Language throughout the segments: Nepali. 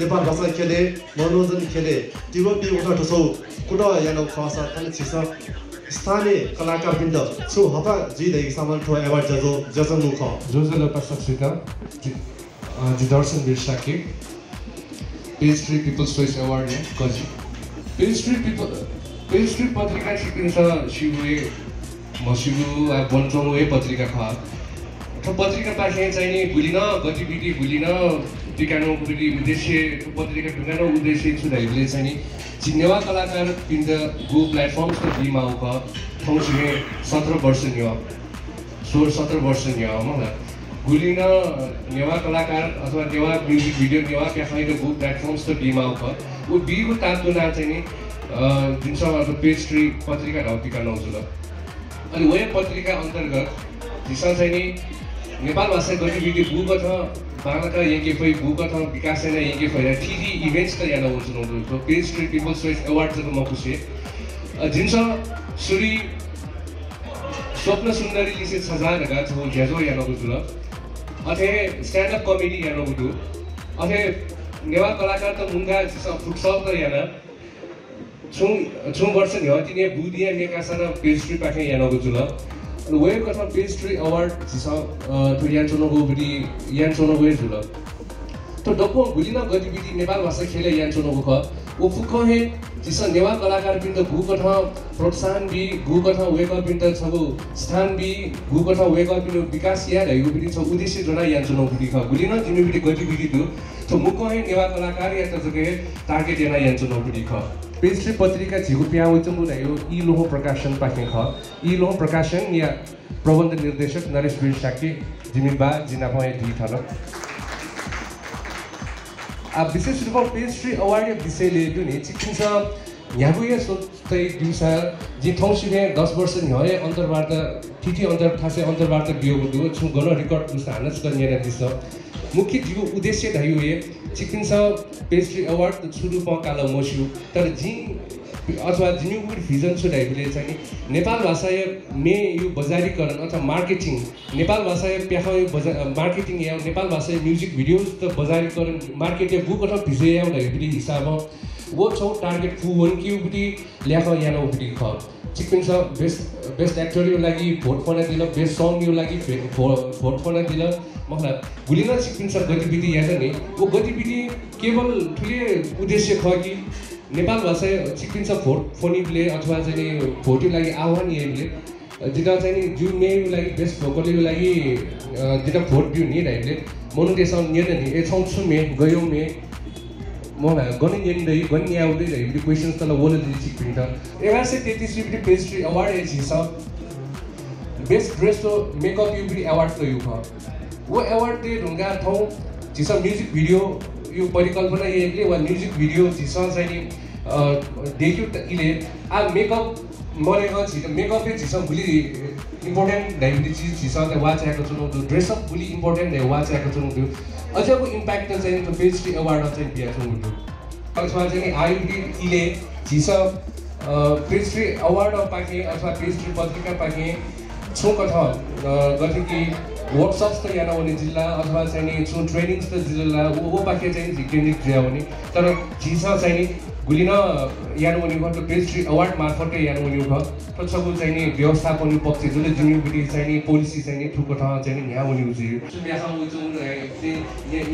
नेपाल भाषा खेले मनोरञ्जन खेले टिबी उठा ठसौ कुटा यानो खासा थाने छिसा स्थानीय कलाकार बिन्द छु हता जी दै सामान ठो एवार्ड जजन मुख जोजल पसक्सिता जी दर्शन बिर्साके पेज 3 पिपल्स चोइस अवार्ड है गजी पेज 3 पत्रिका छिपिन्छ शिवुए मसिबु बनचौए पत्रिका ख तो पत्रिका पाखे चाहिँ भुलिन गतिविधि भुलिन टिकानो पुरी उद्देश्य पत्रिका ढुङ्गानो उद्देश्य छुदाइले चाहिँ चिन्नेवा कलाकार बिन्द गो प्लेटफर्म्स त बिमा उप थौसिए 17 वर्ष न्यो 16-17 वर्ष न्यो मलाई गुलिन नेवा कलाकार अथवा नेवा म्युजिक भिडियो नेवा क्याफाइ र गो प्लेटफर्म्स त बिमा उप उ बिगु तातो ना चाहिँ दिन्छ अब पेज 3 पत्रिका ढाउटिका नौजुल अनि वय पत्रिका अन्तर्गत दिशा चाहिँ नेपाल भाषा गतिविधि भूगत बालका यंके फै भूगत विकास सेना यंके फै टीडी इवेंट्स त याना हुन्छ नौ पेज 3 पिपल्स चोइस अवार्ड जको मकुसे जिन्छ सुरी स्वप्न सुन्दरी लिसे सजान गा छ ज्याजो याना गुजुल अथे स्ट्यान्ड अप कमेडी याना गुजु अथे नेवा कलाकार त मुंगा जिस फुटसल त याना छु वर्ष नि हतिने बुदिया नेकासन पेज 3 पाखे याना गुजुल and where got a page 3 award to Yanchonogo Bidi Yanchonogo Zula. To Doko Gulina Gotibidi Nepal was a Kele Yanchonogo, Ufukohe, Tisa Neva Kalakar in the Gugata, Protsan B, Gugata wake up in the Sabu, Stan B, Gugata wake up in the Picasia, you will be some Udishi Jona Yanchonoga, Gulina, Jimmy Gotibidi to Mukohe Neva Kalakari at the target Yana Yanchonoga. Page 3 पत्रिका झिगुपिया उचमु रह्यो ई लोह प्रकाशन पाखे ख ई लोह प्रकाशन या प्रबन्ध निर्देशक नरेश बिर्साके जिमिबा जिनापय दुई थल आ विशेष रूपमा पेज 3 अवार्ड विषयले दुनी चिकिन्छ यहाँको यो सोच्दै दिउसा जे ठौसिने 10 वर्ष नि हय अन्तर्वार्ता ठिठी अन्तर खासे अन्तर्वार्ता बियोको दु छु गन रेकर्ड उस हानस गर्ने दिस मुख्य जीव उद्देश्य धाइयो ये चिकिन्छ पेज 3 अवार्ड सुरु पकाल मस्यु तर जि अथवा जिम्मेवारी भिजन छु धाइले चाहिँ नेपाल भाषा मे यो बजारीकरण अथवा मार्केटिङ नेपाल भाषा प्याखा मार्केटिङ या नेपाल भाषा म्युजिक भिडियोज त बजारीकरण मार्केट बुक अथवा भिजे या धाइले हिसाब वो छौ टार्गेट फु वन क्यू बिटी ल्याखा यानो बिटी ख चिकिन्छ बेस्ट एक्टर यो लागि भोट फना दिल बेस्ट सङ यो लागि भोट फना दिल मतलब गुलिना चिकिन्छ गतिविधि याद नि वो गतिविधि केवल ठुले उद्देश्य ख कि नेपाल भाषा चिकिन्छ भोट फनिले अथवा चाहिँ भोटको लागि आह्वान यले जिता चाहिँ जु मे यो लागि बेस्ट भोकल यो लागि जिता भोट दिउ नि राइले मोनेटाइजेसन नि नि ए छौछु मे गयो मे मलाई गनि यन्दै गनि आउँदै रह्यो क्वेशन्स तल वोले चिकिन्छ 1133 रुपैयाँ पेज 3 अवार्ड छ बेस्ट ड्रेस तो मेकअप युबी अवार्ड तो यु ख वो अवार्ड दे ढुंगा थौ जिसा म्युजिक भिडियो यो परिकल्पना यले वा म्युजिक भिडियो जिसा चाहिँ देखियो त इले आ मेकअप मरेको छ मेकअप जिसा भुली इम्पोर्टेन्ट डायबिटिज चीज जिसा त वाच आएको छ नो ड्रेस अप भुली इम्पोर्टेन्ट है वाच आएको छ नो अझको इम्प्याक्ट चाहिँ त पेज 3 अवार्ड चाहिँ दिया छ नो अथवा चाहिँ आयुडी इले जिसा पेज 3 अवार्ड पाके अथवा पेज 3 पत्रिका पाके छौ कथा गथे कि वर्कशॉप्स त याना हुने जिल्ला अथवा चाहिँ छु ट्रेनिङ्स त जिल्ला वो पाके चाहिँ केन्द्रित जिया हुने तर जिसा चाहिँ गुलिन यानो हुने भयो पेज 3 अवार्ड मार्फत यानो हुने भयो तर सब चाहिँ व्यवस्थापन पक्ष जुन जिम्मेवारी चाहिँ पोलिसी चाहिँ ठुको ठाउँ चाहिँ यहाँ हुने हुन्छ सुन्यासा हुन्छ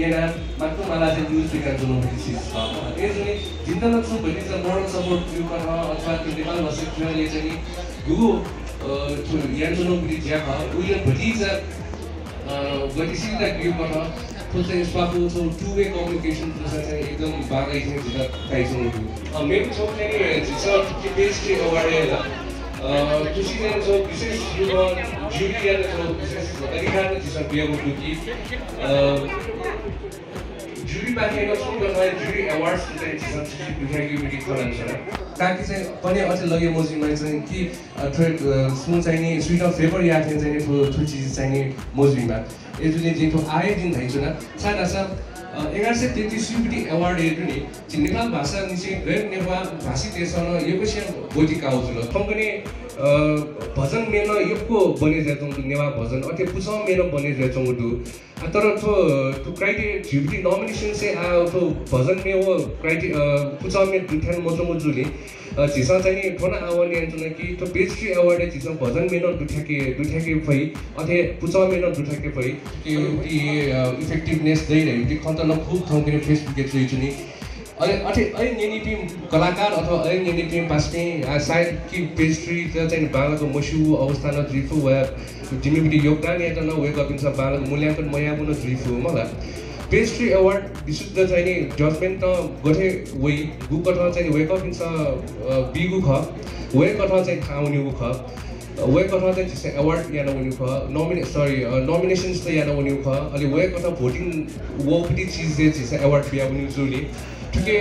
यहाँ मात्र मलाई चाहिँ न्युज पेपर जुन छ यो जुन जिन्दन छु भन्ने चाहिँ मोरल सपोर्ट यो कथा अथवा नेपाल भाषाले चाहिँ यो यानो ब्रिज या उयो भतिज गतिशीलता यो कथा तो चाहिँ स्वाफु छ टु वे कम्युनिकेसन प्रोसेस चाहिँ एकदम बागै चाहिँ जिता काइसो मेरो छ चाहिँ छ पेज 3 अवार्ड हैला खुसी चाहिँ छ विशेष यो जुरी या छ विशेष अधिकार जिसा बियाको दुकी जुरी बाहेक छ गएर जुरी अवार्ड्स चाहिँ जिसा बिहागी बिटी खलन छ ताकि चाहिँ पनि अझ लगे मोजीमा चाहिँ कि ट्रेड सुन चाहिँ नि स्वीट अफ फेभर या चाहिँ ठुलो चीज चाहिँ नि मोजीमा यसले जेठो आए दिन धाइछु न साना सा 1133 युबिटी अवार्ड हेर्नु नि नेपाल भाषा निसे गैर नेपाल भाषी देशसँग यो पछि बोधिका आउँछ ल कंपनी भजन मेन यको बने जाए जों नेवा भजन अथे पुछ मेन बने जाए जों दु तर तो क्राइटेरिया जिबी नॉमिनेशन से आ तो भजन में वो क्राइटेरिया पुछ में दुथ्यान मजो जुले जिसा चाहिँ ठोना आवानी आन्चुना कि तो पेस्ट्री अवार्ड जिसा भजन मेन दुथ्याके भई अथे पुछ मेन दुथ्याके भई कि इफेक्टिभनेस दै रहे दि खन्त न खूब ठाउँ किन फेसबुक के जुनी अथे नेनी टीम कलाकार अथवा नेनी टीम पास्ने सायद कि पेस्ट्री चाहिँ बालाको मसु अवस्था न द्रिफु वा जिमिबिटी योगदान या त न वेक अप इन सब बालाको मूल्यांकन मयाबु न द्रिफु मला पेस्ट्री अवार्ड विशुद्ध चाहिँ नि जजमेन्ट त गथे वे गुक अथवा चाहिँ वेक अप इन सब बिगु ख वेक अथवा चाहिँ खाउनिगु ख वेक अथवा चाहिँ जिसे अवार्ड याना उनी ख नॉमिनेशंस त याना उनी ख अलि वेक अथवा भोटिङ वोपटी चीज दे जिसे अवार्ड बिया उनी जुली ठिकै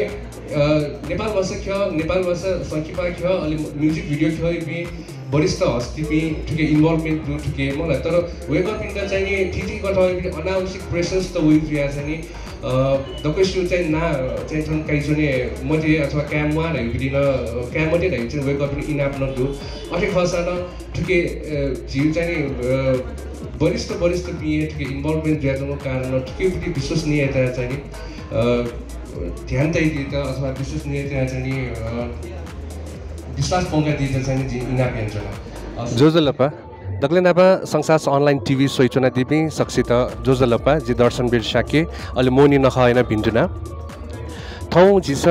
नेपाल भाषा ख नेपाल भाषा संकिपा ख अलि म्युजिक भिडियो ख बि वरिष्ठ हस्ती बि ठिकै इन्भल्भमेन्ट दु ठिकै मलाई तर वेक अप इन द चाहिँ नि ठिकै कथा अनावश्यक प्रेसन्स त उइ रिया चाहिँ नि दकैसु चाहिँ ना चाहिँ थन काइजने मते अथवा क्यामवा नै बिदिन क्यामते नै चाहिँ वेक अप इन इनाप न दु अथे खसा न ठिकै जिउ चाहिँ नि वरिष्ठ बि ठिकै इन्भल्भमेन्ट ज्यादाको कारण ठिकै विश्वसनीयता चाहिँ नि ध्यान दिएर अथवा विश्वसनीयता चाहिँ नि विश्वास पंगा दिएर चाहिँ नि इनाप यान्चना जोजलपा दक्लेनापा संसार अनलाइन टिभी सोइचुना दिपि सक्सित जोजलपा जि दर्शन बिर शाके अलि मोनी नखाएन भिन्जुना थौ जिस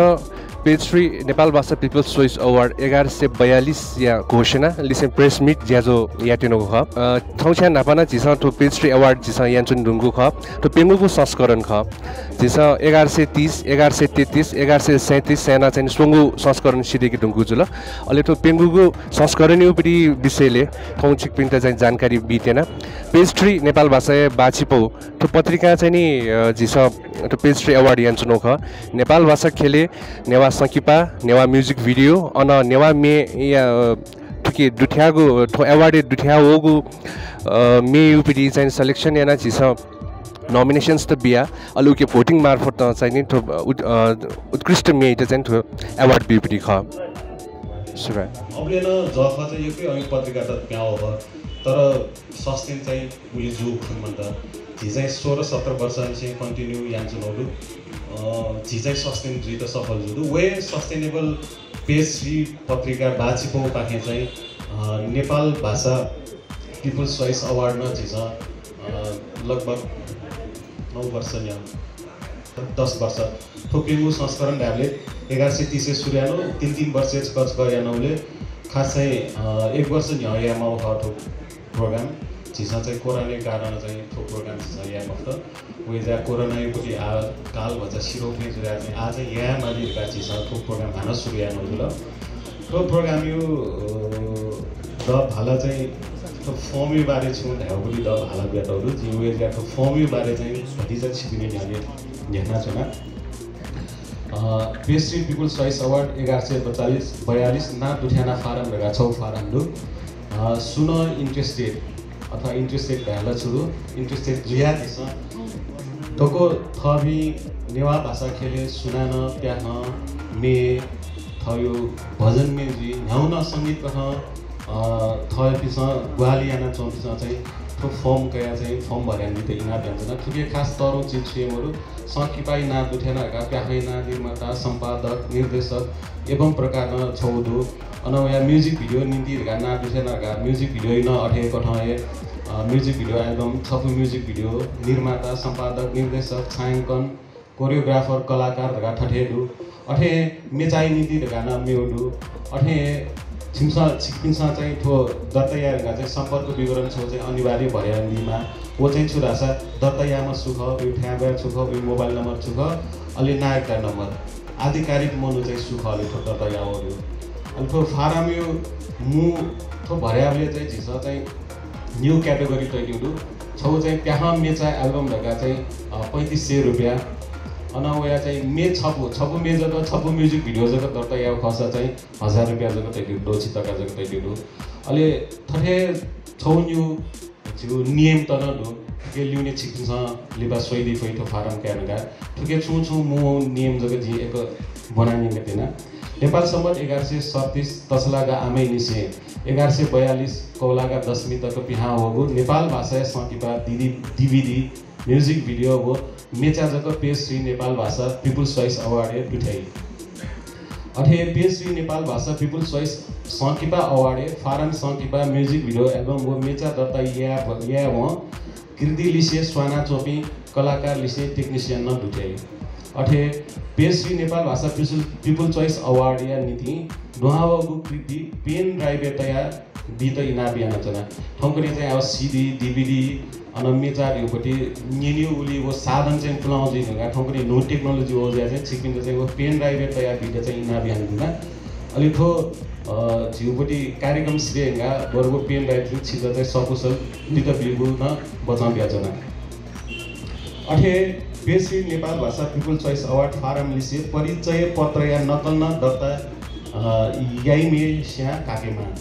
पेस्ट्री नेपाल भाषा पिपल्स चोइस अवार्ड 1142 या घोषणा लिसे प्रेस मिट ज्याजो याटिनो ख थौछ्या नापाना जिस तो पेस्ट्री अवार्ड जिस यान्चुन ढुङ्गु ख तो पेंगुको संस्करण ख जिस 1130 1133 1137 सेना चाहिँ सोंगु संस्करण सिदेकी ढुङ्गु जुल अहिले तो पेंगुको संस्करण उपरि विषयले थौछिक पिन्ट चाहिँ जानकारी बितेन पेस्ट्री नेपाल भाषा बाछिपौ तो पत्रिका चाहिँ नि जिस तो पेस्ट्री अवार्ड यान्चुनो ख नेपाल भाषा खेले नेवा संकिपा नेवा म्युजिक भिडियो अन नेवा मे या ठिकै दुठ्यागो ठो अवार्ड दुठ्यागो मे युपिडी चाहिँ सिलेक्सन याना जिस नॉमिनेशंस त बिया अलुके भोटिङ मार्फत चाहिँ नि ठो उत्कृष्ट मे त चाहिँ ठो अवार्ड बिपिडी ख सुरा अबले न जख चाहिँ एकै अनि पत्रिका त प्याउ हो तर सस्टेन चाहिँ उले जो खमन्दा जी चाहिँ 16-17 वर्ष चाहिँ कन्टिन्यू यान्चुनौलु जी चाहिँ सस्टेन जी त सफल जुदु वे सस्टेनेबल पेस्ट्री पत्रिका बाछिपौ पाखे चाहिँ नेपाल भाषा पिपल्स चोइस अवार्ड न जिस लगभग 9 वर्ष या 10 वर्ष थोपिङु संस्करण ढाबले 1130 सूर्यानो 3 वर्ष खर्च गर्यानौले खास चाहिँ 1 वर्ष न्यायामा हटो प्रोग्राम जिसा चाहिँ कोरोना कारण चाहिँ थो प्रोग्राम छ या मफ्त वेजा कोरोना युपति आ काल भन्छ सिरोपले जुरा चाहिँ आज यहाँ मालिका जिसा थो प्रोग्राम भान सुरु या नजुल तो प्रोग्राम यो द भाला चाहिँ तो फर्म बारे छु ढाउली द भाला बेटहरु जी वेजा तो फर्म बारे चाहिँ भतिजा छिपिने न्याले न्याना छना पेस्ट्री पिपल्स चोइस अवार्ड 1142 ना दुठ्याना फारम लगा 6 फारम दु सुन इन्ट्रेस्टेड अथवा इन्ट्रेस्टेड भ्याला छुरु इन्ट्रेस्टेड जिया दिस तको थबी नेवा भाषा खेले सुनान प्याह मे थयो भजन में जी न्याउन संगीत कह थय पिस ग्वालियाना चौपिस चाहिँ तो फर्म कया चाहिँ फर्म भर्यान दिते इना व्यञ्जना ठिकै खास तरौ चिज छेमहरु सकिपाई ना दुठेनाका प्याहैना निर्माता सम्पादक निर्देशक एवं प्रकार छौदु अनया म्युजिक भिडियो निम्ति ना दुठेनाका म्युजिक भिडियो न अठे कठे म्युजिक भिडियो एल्बम छपु म्युजिक भिडियो निर्माता सम्पादक निर्देशक छायांकन कोरियोग्राफर कलाकार ठठेडु अठे मेचाई नीति गाना मेउडु अठे छिक्पिन्सा चाहिँ ठो दत्तयाका चाहिँ सम्पर्क विवरण छ चाहिँ अनिवार्य भर्यान्दीमा वो चाहिँ छुरासा दत्तयामा सुख उ ठ्याबा सुख उ मोबाइल नम्बर सुख अलि नायकका नम्बर आधिकारिक मनु चाहिँ सुख अलि ठो दत्तया हो अनि ठो फारम यो मु ठो भर्याले चाहिँ झिस चाहिँ न्यू क्याटेगोरी तैलिउडु छौ चाहिँ प्याह मेचा एल्बम ढका चाहिँ 3500 रुपैयाँ अनवया चाहिँ मे छपु मे जग छपु म्युजिक भिडियो जग दर्ता या खर्च चाहिँ 1000 रुपैयाँ जग तैलिउडु चितका जग तैलिउडु अलि थठे छौ न्यू जो नियम त न के लिउने छिक्छ लिबा सोइदी फैठो फारम क्यानगा ठुके छु मु नियम जग जी एक बनानी गतेना नेपाल सम्बन्ध 1137 तसलागा आमै निसे 1142 कौलाका दशमी तक पिहा होगु नेपाल भाषा सकिपा DVD म्युजिक भिडियो हो मेचाजक पेश्री Nepal Bhasa people's choice award दुठाई अठे पेश्री नेपाल भाषा पिपुल्स चोइस सकिपा अवार्ड फारम सकिपा म्युजिक भिडियो एल्बम वो मेचा दत्ता या वो कृति लिसे स्वाना चोपी कलाकार लिसे टेक्निशियन न दुठाई अठे पेश्री नेपाल भाषा पिपुल चोइस अवार्ड या नीति दुहावगु कृति पेन ड्राइभ तया बित इना बियान जना ठौकरी चाहिँ अब CD DVD अनमेचार योपटी निन्यु उली वो साधन चाहिँ पुलाउँदै नगा ठौकरी नो टेक्नोलोजी हो चाहिँ छिकिन चाहिँ वो पेन ड्राइभ तया बित चाहिँ इना बियान दिना अलि ठो जिउपटी कार्यक्रम श्रेयंगा बरगो पेन ड्राइभ चाहिँ छिदा चाहिँ सकुशल बित बिगु न बचाउ ब्याजना अठे पेश्री नेपाल भाषा पिपुल चोइस अवार्ड फारम लिसे परिचय पत्र या नकल न दर्ता याइमे स्या काकेमा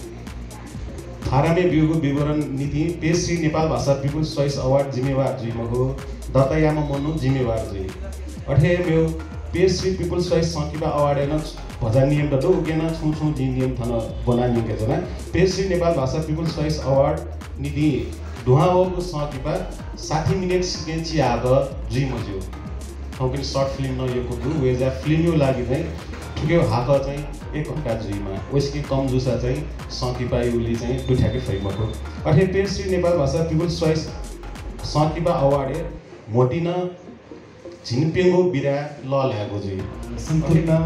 फारमे बिउको विवरण नीति पेश्री नेपाल भाषा पिपुल चोइस अवार्ड जिम्मेवार जुइमको दर्ता यामा मन्नु जिम्मेवार जुइ अठे मेरो पेश्री पिपुल चोइस सकिपा अवार्ड न भजा नियम त उकेन छु जी नियम थन बना नियम के जना पेश्री नेपाल भाषा पिपुल चोइस अवार्ड नीति दुहावको सकिपा 60 मिनट सिकेन्ची आद जुइ मज्यो ठौकरी सर्ट फिल्म न यो कुदु वेजा फिल्म यो लागि चाहिँ ठुक्यो हात चाहिँ 1 घण्टा जुइमा उसकी कम जुसा चाहिँ सकिपा युली चाहिँ दुठाके फ्रेमको अठे पेश्री नेपाल भाषा पिपुल्स चोइस सकिपा अवार्ड मोटिन झिनपेंगो बिरा ल ल्यागो जुइ सम्पूर्ण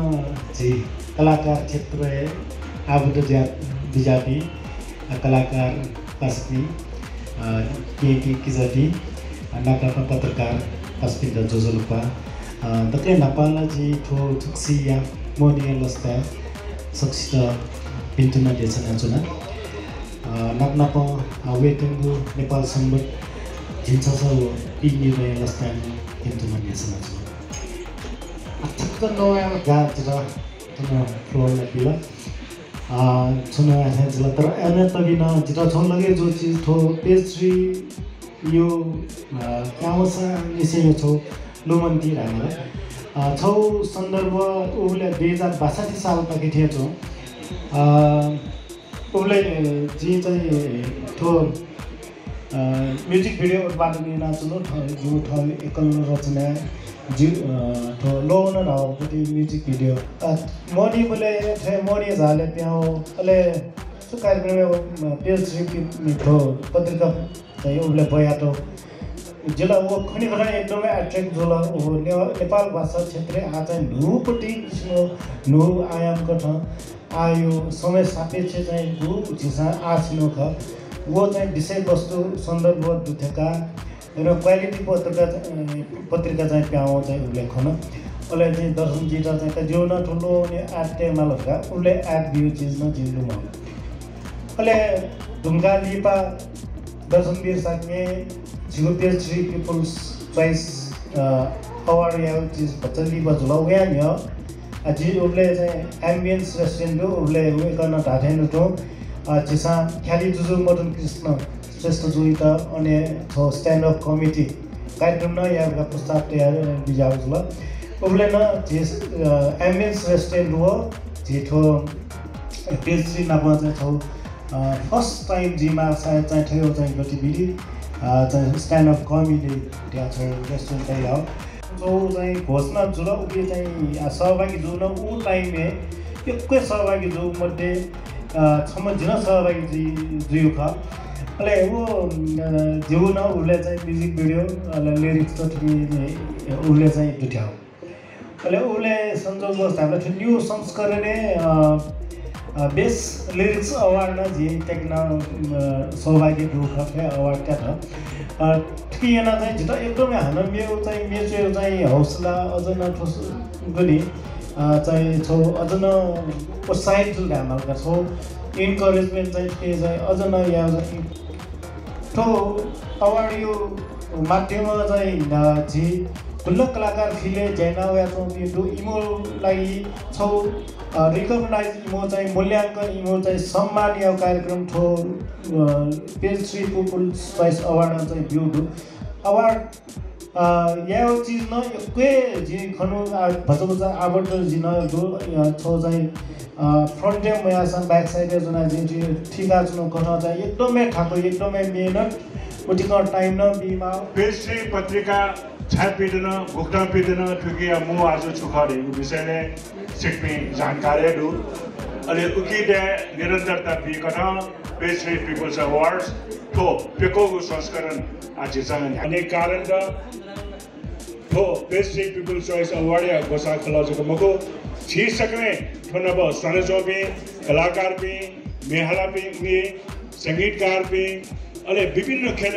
जी कलाकार क्षेत्र आबुद बिजाती कलाकार पास्पी केटी किजाती नाका पत्रकार पास्पी द जोजलपा दक्ले नापाला जी ठो थुक्सिया मोनिया लस्ता सक्सित पिन्टुना देशना जुना नापनापो वेटेंगु नेपाल सम्बत जिन्ससो पिनिरे लस्ता पिन्टुना देशना जुना अथक नोया गाजरा तुना फ्लोर लगिला सुना है जला तर एने तगिना जिता छन लगे जो चीज थो पेस्ट्री यो कामसा निसे छौ लोमन्ती राना छौ सन्दर्भ उले 2062 साल तक थिए छौ उले जी चाहिँ थो म्युजिक भिडियो उत्पादन नाच्नु जो थ एकल रचना जी थो लोन रावपति म्युजिक भिडियो मोनी बोले थे मोनी झाले प्याओ अले सु कार्यक्रम पेस्ट्री थो पत्रिका चाहिँ उले बया तो जिल्ला वो खनि खना एकदमै एट्र्याक्ट जोला वो नेपाल भाषा क्षेत्र आज नुपट्टि नु आयाम कठ आयो समय सापेक्ष चाहिँ गु जिसा आछिनो ख वो चाहिँ विषय वस्तु सन्दर्भ दुथेका र क्वालिटी पत्रिका चाहिँ प्याउ चाहिँ उल्लेखन अले चाहिँ दर्शन जिता चाहिँ जो न ठुलो ने आटे मालका उले एड बिउ चीज न जिल्लु म अले ढुङ्गा लिपा दर्शन वीर साके जिगुपेल श्री पिपुल्स चोइस अवार्ड या चीज बचली बजलो गया न्य अजी उले चाहिँ एम्बियन्स रेस्टुरेन्ट उले गर्न ढाठेन तो जिसा ख्याली जुजु मदन कृष्ण श्रेष्ठ जुइता अनि थो स्ट्यान्ड अप कमिटी कार्यक्रम न याका प्रस्ताव तयार बिजाउला उले न जिस एम्बियन्स रेस्टुरेन्ट हो जिथो पेस्ट्री नापा चाहिँ थो फर्स्ट टाइम जिमा सायद चाहिँ थियो चाहिँ गतिविधि चाहिँ स्ट्यान्ड अप कमिटी त्यहाँ छ रेस्टुरेन्ट चाहिँ हो जो चाहिँ घोषणा जुल उले चाहिँ सहभागी जो न उ टाइममे एकै सहभागी जो मध्ये छम जिन सहभागी जिउ ख अले वो जिउ न उले चाहिँ म्युजिक भिडियो लिरिक्स त उले चाहिँ दुट्याउ अले उले संजोग हाम्रो न्यू संस्करणले बेस्ट लिरिक्स अवार्ड न जी टेक्न सहभागी दुख अवार्ड क्या था ठिकैना चाहिँ जिता एकदमै हान मेरो चाहिँ हौसला अझ न ठोस गनी चाहिँ छौ अझ न प्रोत्साहित जुल हामीका छौ इन्करेजमेन्ट चाहिँ के चाहिँ अझ न या ठो अवार्ड यो माध्यममा चाहिँ जी ठुलो कलाकार फिले जैना या छौ त्यो इमोलाई छौ रिकग्नाइज इमो चाहिँ मूल्याङ्कन इमो चाहिँ सम्मानीय कार्यक्रम थो पेस्ट्री पिपुल्स चोइस अवार्ड चाहिँ बिउ अवार्ड यो चीज न एकै जी खनु भजबजा आबट जी न दो छ चाहिँ फ्रन्ट डे मया सन ब्याक साइड जुना जी ठिका जुन गर्न चाहिँ एकदमै ठाको एकदमै मेहनत उठिक टाइम न बिमा पेस्ट्री पत्रिका छापिदिन भुक्न पिदिन ठुकिया म आज छुखरेको विषयले सिक्ने जानकारीहरू अहिले उकिदे निरन्तरता बिकन पेस्ट्री पिपल्स अवार्ड्स ठो पेकोको संस्करण आज चाहिँ अनेक कारण द ठो पेस्ट्री पिपल्स चोइस अवार्ड या गोसा खलाजको मको छी सकने ठनब सनजोबे कलाकार भी मेहला भी संगीतकार भी अले विभिन्न खेल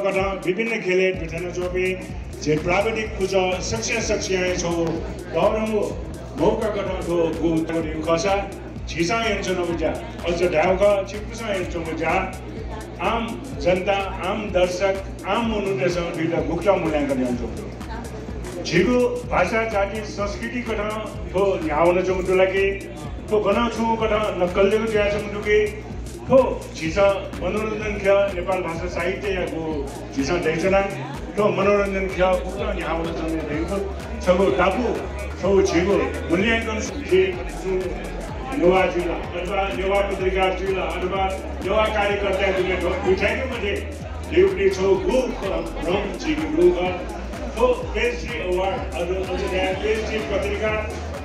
गर्न विभिन्न खेले ठन जोबे जे प्राविधिक पूजा सक्सेस छौ दाउरंगो मौका गर्न दो गु तोरी खसा छिसा यन्चन बुझा अझ ढाउका छिपुसा यन्चन बुझा आम जनता आम दर्शक आम मनुष्यसँग दुईटा मुक्त मूल्याङ्कन यन्चन छिगु भाषा जाति संस्कृति कथा तो यावन जमुदु लागि तो गना छु कथा नक्कलको ज्या जमुदु के तो छिसा मनोरञ्जन ख्या नेपाल भाषा साहित्य याको छिसा दैजना तो मनोरञ्जन ख्या उक्ता यावन जमुदु देखो छगो टापु छौ छिगु मूल्याङ्कन के नेवा जिल्ला अथवा नेवा पत्रिका जिल्ला अथवा नेवा कार्यकर्ता जुले उठाइको मध्ये देउडी छौ गु रम छिगु रुगा तो पेस्ट्री अवार्ड अझ पेस्ट्री पत्रिका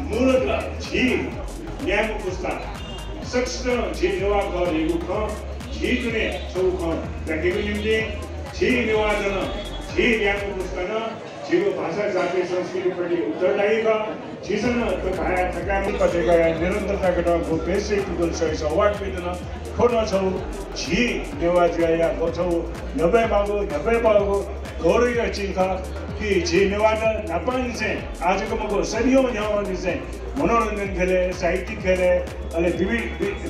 मूलतः झी न्यायको पुस्तक सक्ष झी नेवा गरेको ख झी जुने छौ ख व्यक्तिको निम्ति झी नेवा जन झी न्यायको पुस्तक झीको भाषा जाति संस्कृतिप्रति उत्तरदायी ख झीसँग त्यो भाया थकामी पत्रिका निरन्तरता गठनको पेस्ट्री पिपल्स चोइस अवार्ड पिदिन खोन छौ झी नेवा ज्या छौ 90 बागो गौरव चिन्ह कि जे नेवादा नापानी चाहिँ आजको मको सदियों यहाँ चाहिँ मनोरञ्जन खेले साहित्यिक खेले अनि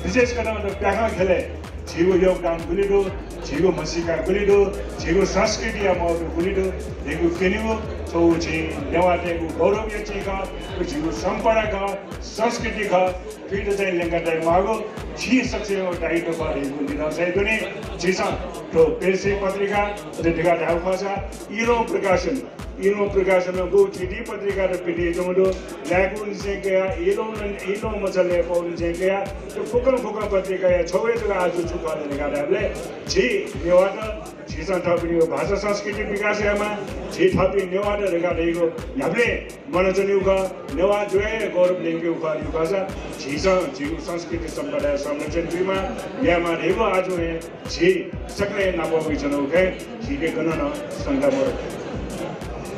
विशेष गरेर प्याखा खेले झिगो योगदान गुलिडो झिगो मसिका गुलिडो झिगो संस्कृति या मौरो गुलिडो देखो केनिगो छौ झि नेवादेको गौरव या चाहिँ का झिगो सम्परा का संस्कृति का फिर चाहिँ लेंगाटाइ मागो झि सक्सेको दायित्व गरेको दिन चाहिँ पनि झिसा तो पेस्ट्री पत्रिका देखा ढाउ खसा इनो प्रकाशन गो चिठी पत्रिका र पिटी जमदो ल्याकुन चाहिँ गया इनो मचले पाउन चाहिँ गया तो फोकल पत्रिका या छौए जग्गा आज छुकाले निकाले झि नेवादा झिसा थपिने भाषा संस्कृति विकासमा झि थपि नेवादा रेगाडेको हामीले मनोजनिउका नेवा जोए गौरव लिङ्के उखारि भाषा झिसा झिको संस्कृति सम्पदा संरक्षण बिमा यामा रेगो आज झि सक्ने नापवी जनो के झिके गणना संगम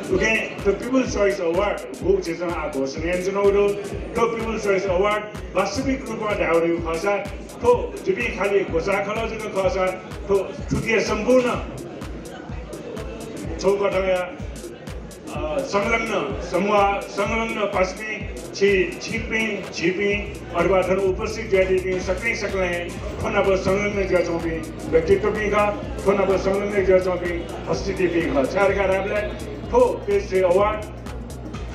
Okay, the People's Choice Award, which is a घोषणा जनाउरो, the People's Choice Award वास्तविक रूपमा ढाउरे खसा, तो जबी खाली घोषणा खला जको खसा, तो छुटिया सम्पूर्ण चौकटया संलग्न समूह संलग्न पास्मी छिपी अथवा धन उपस्थित ज्यादिपी सक्ने थोन संलग्न ज्याचौपी व्यक्तित्व भी का थोन संलग्न ज्याचौपी अस्तित्व भी का चारका राबले तो पेस्ट्री अवार्ड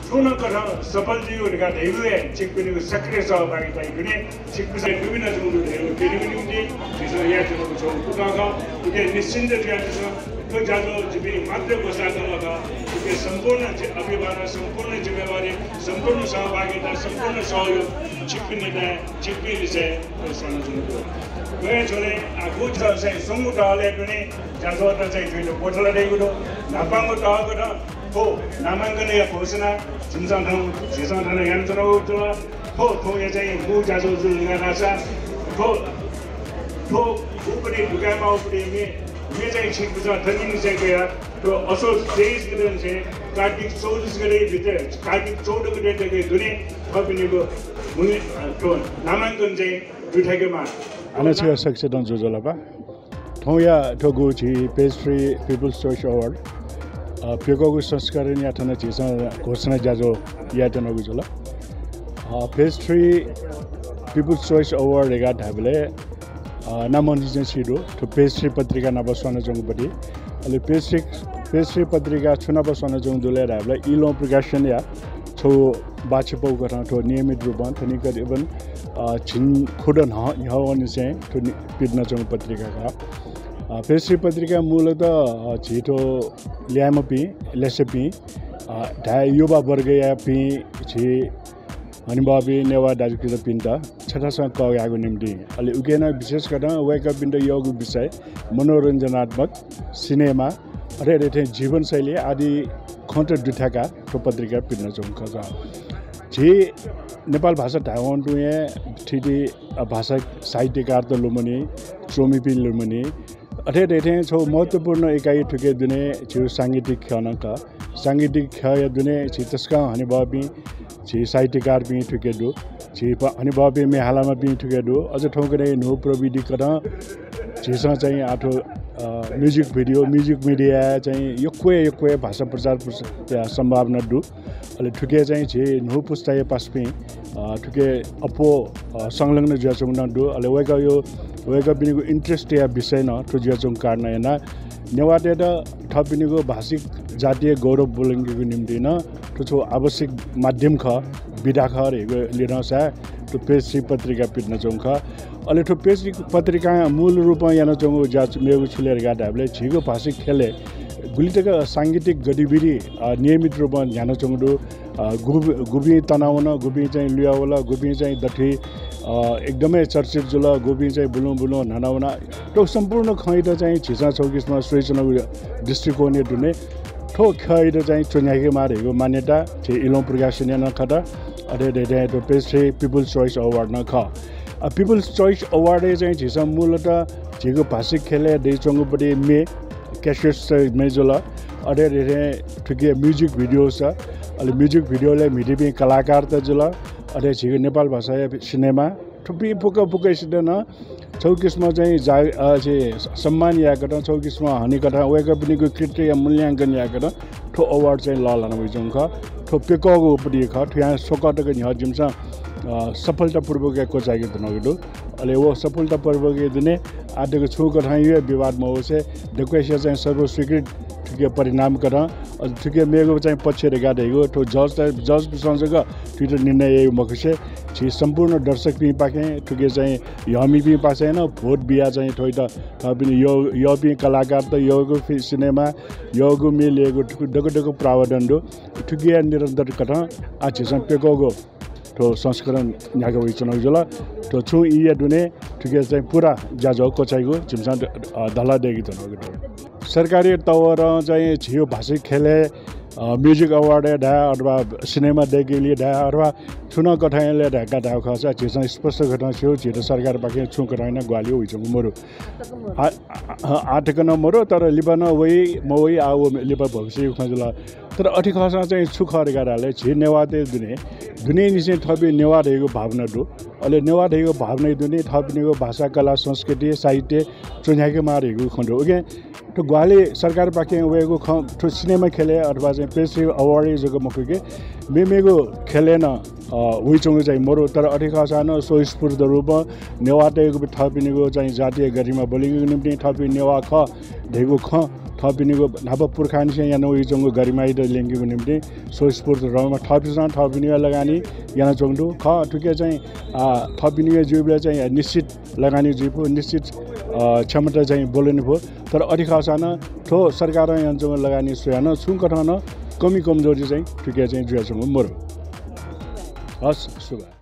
थोन कथा सफल जीव का ढेरुए चिकपिनीको सक्रिय सहभागिता हुने चिकपिनी विभिन्न जुलु ढेरु केनी निम्ति त्यसो यहाँ जुलु छौ पुगाका उके निश्चिन्त ज्यादिस तो जाजो जिबी मात्र घोषणा गर्नका उके सम्पूर्ण अभिभावक सम्पूर्ण जिम्मेवारी सम्पूर्ण सहभागिता सम्पूर्ण सहयोग चिकपिनी चाहिँ सानो गए छोरे आगो चाहिँ सङ्गु टहले पनि जाजो त चाहिँ दुईटो कोठला दिएको नापाङको टहको त हो नामाङ्कन या घोषणा झिसँग यन्त्र हो या चाहिँ मु जाजो जुल नासा हो उपरि ढुकामा उपरि मे चाहिँ छिटो छ धनिन चाहिँ गया तो असो 23 गते चाहिँ कार्तिक 24 गते भित्र कार्तिक 14 गते दुने थपिनेको मुनि तो नामाङ्कन चाहिँ दुठैकोमा अनछिया सक्सेदन जोजलबा ठौया ठगु छि पेस्ट्री पिपल्स चोइस अवार्ड पेकोगु संस्करण या थन छिस घोषणा जाजो या तनगु जोला पेस्ट्री पिपल्स चोइस अवार्ड एगा ढाबले नामनिजन सिडो तो पेस्ट्री पत्रिका नबसन जंगपति अले पेस्ट्री पत्रिका छुना बसन जंग दुले ढाबले इलो प्रकाशन या छौ बाछपौ गरा तो नियमित रूपमा थनि करिबन छिन खुडन हवन चाहिँ तो पिड्न जंग पत्रिका का पेस्ट्री पत्रिका मूलतः छिटो ल्यामपी लेसेपी ढा युवा वर्ग या पी छि हनिबाबी नेवा दाजुकिर पिन्टा छटासँग कगाको निम्ति अलि उकेन विशेष गरेर वेकअप पिन्ट योग विषय मनोरञ्जनात्मक सिनेमा अरे जीवनशैली आदि खन्त दुठाका ठो पत्रिका पिन्न चौखका जे नेपाल भाषा ढावन टुए ठिटी भाषा साहित्यकार त लुमनी चोमिपी लुमनी अठे छौ महत्त्वपूर्ण इकाइ ठुके दुने छु सांगीतिक खनका सांगीतिक खय दुने छि तस्का हनिबाबी छि साहित्यकार पनि ठुके दु छि हनिबाबी मे हालामा पनि ठुके दु अझ ठौकरे नो प्रविधि करा छिसँग चाहिँ आठो म्युजिक मिडिया चाहिँ यक्वे भाषा प्रचार सम्भावना दु अहिले ठुके चाहिँ छि नो पुस्ताय पासपि ठुके अपो संलग्न ज्याचुङ न दु अहिले वेका बिनीको इन्ट्रेस्ट या विषय न ठु ज्याचुङ काट्न हैन नेवाटे त थपिनीको भाषिक जातीय गौरव बोलङ्गीको निम्ति न ठुचो आवश्यक माध्यम ख विधा ख रेको लिन सा ठु पेस्ट्री पत्रिका पिट्न चौख अहिले ठु पेस्ट्री पत्रिका मूल रूपमा यान चौङ जाच मेगु छुलेर गाडाले छिगो भाषिक खेले गुलिटका सांगीतिक गतिविधि नियमित रूपमा ध्यान चौङडु गुबी तनाउन गुबी चाहिँ लियावला गुबी चाहिँ दठी एकदमै चर्चित जुल गोबी चाहिँ बुलु ननाउना त्यो सम्पूर्ण खैद चाहिँ छिसा चौकिसमा सोचना दृष्टिकोण दुने ठो खैद चाहिँ चुन्याके मारेको मान्यता छि इलों प्रकाशन न खदा अरे त्यो पेस्ट्री पिपल्स चोइस अवार्ड न ख पिपल्स चोइस अवार्ड चाहिँ छिसा मूलतः झिगो भाषिक खेले देचोङपट्टि मे क्यासेस मेजुला अरे ठुके म्युजिक भिडियो छ अहिले म्युजिक भिडियोले मिडिपी कलाकार त जुल अरे छिगो नेपाल भाषा सिनेमा थुप्रै फुकै सिधन चौकिसमा चाहिँ सम्मान या गर्न चौकिसमा हनी कथा वेका पनिको कृत्य या मूल्याङ्कन या गर्न ठो अवार्ड चाहिँ ललान भइजौँ ख ठो पेकको उपरि ख ठ्या सोकटको नि जिमसा सफलतापूर्वक कोचाइको दनगडो अहिले वो सफलतापूर्वक दिने आदिको छु कथा यो विवादमा होसे डेकोरेसन चाहिँ सर्वस्वीकृत ठुके परिणाम करा ठुके मेगो चाहिँ पछेर गाडेको ठो जज संसदको ट्विटर निर्णय मखसे छि सम्पूर्ण दर्शक पनि पाके ठुके चाहिँ हामी पनि पासेन भोट बिया चाहिँ ठोइ त पनि यो पनि कलाकार त योगो सिनेमा योगो मिलेको डगडगो प्रावधान दो ठुके निरन्तर कथा आछि पेकोगो तो संस्करण यहाँको चुनाव जुल तो छु इया दुने ठुके चाहिँ पुरा जाजो कोचाइको जिमसा धला देगी त सरकारी तवर चाहिँ छियो भाषिक खेले म्युजिक अवार्ड ढा अथवा सिनेमा देखि ढा अथवा चुनाव कठाइले ढाका ढाउ खस छिसँग स्पष्ट घटना छियो छिटो सरकार पाखे छु कठाइन ग्वालियो हुइचो मरो आठकन मरो तर लिबन वही मवही आउ लिबा भविष्य खजुला तर अठी खसा चाहिँ सुखर गाडाले छि नेवाते दुने निसे थपि नेवा रहेको भावना दु अहिले नेवा रहेको भावना दुने थपिनेको भाषा कला संस्कृति साहित्य चुन्याके मारेको खण्ड ओके तो ग्वाले सरकार पाखे वेगो ठो सिनेमा खेले अथवा चाहिँ पेस्ट्री अवार्ड जको मखके मेमेगो खेलेन हुइचोङ चाहिँ मरो तर अठी खसा न स्वस्फूर्त रूपमा नेवाटेको थपिनेको चाहिँ जातीय गरिमा बोलिको निम्ति थपि नेवा ख ढेगो ख थपिनेको नाप पुर्खानी यहाँ नउइचोङको गरिमाइद लेङ्गीको निम्ति स्वस्फूर्त रमा थपिने लगानी यहाँ चोङडु ख ठुके चाहिँ थपिने जीवले चाहिँ निश्चित लगानी जीवको निश्चित क्षमता चाहिँ बोल्नु भयो तर अठी खासान ठो सरकार यहाँ चोङ लगानी सोयान सुङ कठान कमी कमजोरी चाहिँ ठुके चाहिँ जुयासँग मरो हस् शुभ